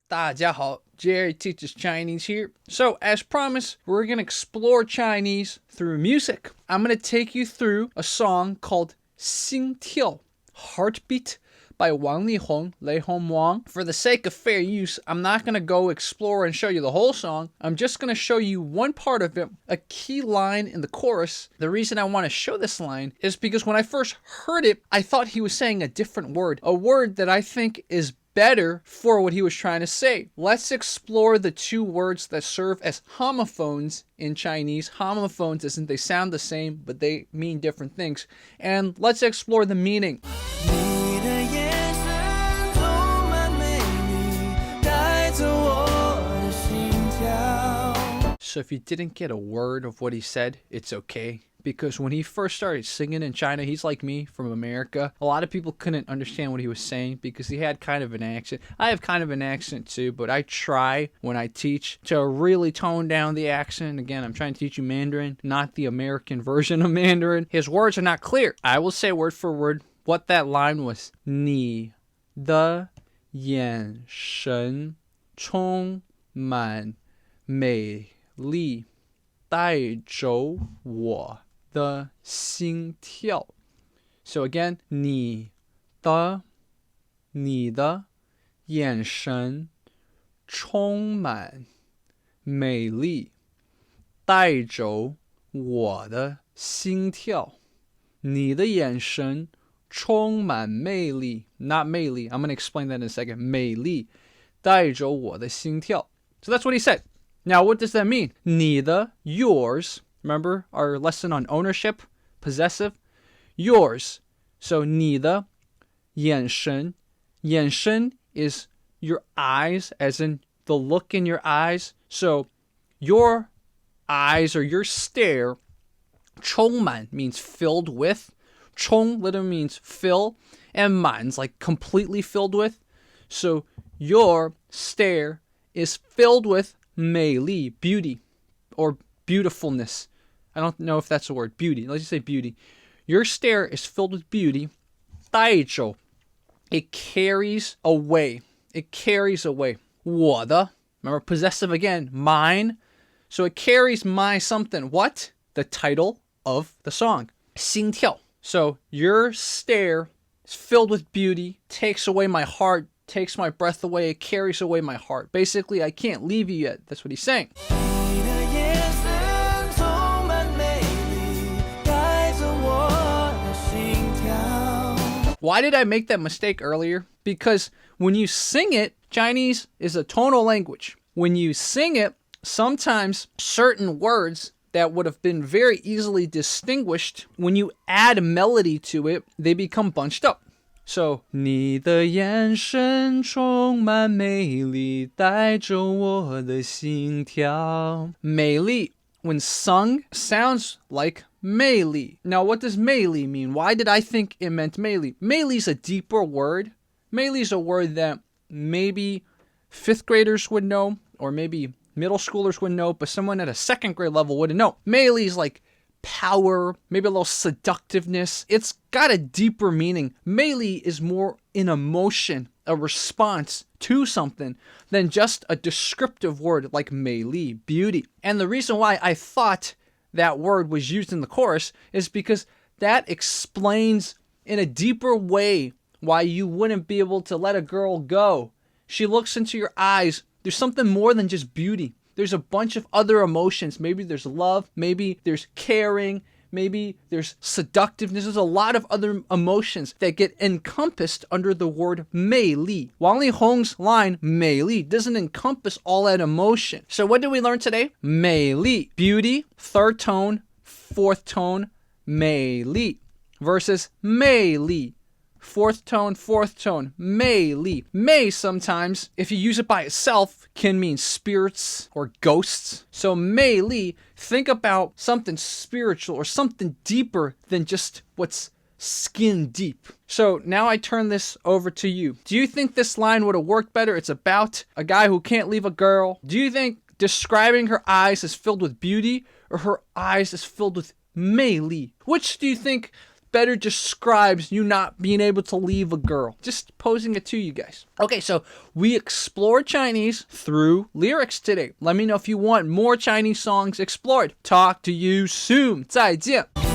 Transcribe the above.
大家好, Jerry teaches Chinese here. So, as promised, we're going to explore Chinese through music. I'm going to take you through a song called Xin Tiao, Heartbeat, by Wang Li Hong, Leehom Wang. For the sake of fair use, I'm not going to go explore and show you the whole song. I'm just going to show you one part of it, a key line in the chorus. The reason I want to show this line is because when I first heard it, I thought he was saying a different word, a word that I think is better for what he was trying to say. Let's explore the two words that serve as homophones in Chinese. Homophones isn't they sound the same, but they mean different things. And let's explore the meaning. So if you didn't get a word of what he said, it's okay. Because when he first started singing in China, he's like me from America. A lot of people couldn't understand what he was saying because he had kind of an accent. I have kind of an accent too, but I try when I teach to really tone down the accent. Again, I'm trying to teach you Mandarin, not the American version of Mandarin. His words are not clear. I will say word for word what that line was. 你的眼神充满美丽，带走我的心跳. So again, 你的眼神充满美丽，带走我的心跳。你的眼神充满魅力, not 魅力. I'm going to explain that in a second. 美丽，带走我的心跳. So that's what he said. Now, what does that mean? 你的, yours. Remember our lesson on ownership, possessive? Yours. So 你的眼神. 眼神 is your eyes, as in the look in your eyes. So your eyes or your stare, 充满 means filled with. 充 literally means fill, and 满's like completely filled with. So your stare is filled with 美丽, beauty, or beautifulness. I don't know if that's a word. Beauty. Let's just say beauty. Your stare is filled with beauty. 带走. It carries away. It carries away. 我的. Remember, possessive again. Mine. So it carries my something. What? The title of the song. 心跳. So your stare is filled with beauty. Takes away my heart. Takes my breath away. It carries away my heart. Basically, I can't leave you yet. That's what he's saying. Why did I make that mistake earlier? Because when you sing it, Chinese is a tonal language. When you sing it, sometimes certain words that would have been very easily distinguished, when you add a melody to it, they become bunched up. So, 你的眼神充满美丽，带走我的心跳。美丽, when sung, sounds like Mei Li. Now, what does Mei Li mean? Why did I think it meant Mei Li? Mei Li's a deeper word. Mei Li's a word that maybe 5th graders would know, or maybe middle schoolers would know, but someone at a 2nd grade level wouldn't know. Mei Li's like power, maybe a little seductiveness. It's got a deeper meaning. Mei Li is more an emotion, a response to something than just a descriptive word like Mei Li, beauty. And the reason why I thought that word was used in the chorus is because that explains in a deeper way why you wouldn't be able to let a girl go. She looks into your eyes. There's something more than just beauty. There's a bunch of other emotions. Maybe there's love. Maybe there's caring. Maybe there's seductiveness. There's a lot of other emotions that get encompassed under the word Mei Li. Wang Li Hong's line, Mei Li, doesn't encompass all that emotion. So what did we learn today? Mei Li, beauty, 3rd tone, 4th tone, Mei Li, versus Mei Li, 4th tone, Mei Li. Mei sometimes, if you use it by itself, can mean spirits or ghosts. So Mei Li, think about something spiritual or something deeper than just what's skin deep. So now I turn this over to you. Do you think this line would have worked better? It's about a guy who can't leave a girl. Do you think describing her eyes is filled with beauty, or her eyes is filled with Mei Li? Which do you think better describes you not being able to leave a girl. Just posing it to you guys. Okay, so we explored Chinese through lyrics today. Let me know if you want more Chinese songs explored. Talk to you soon. 再见.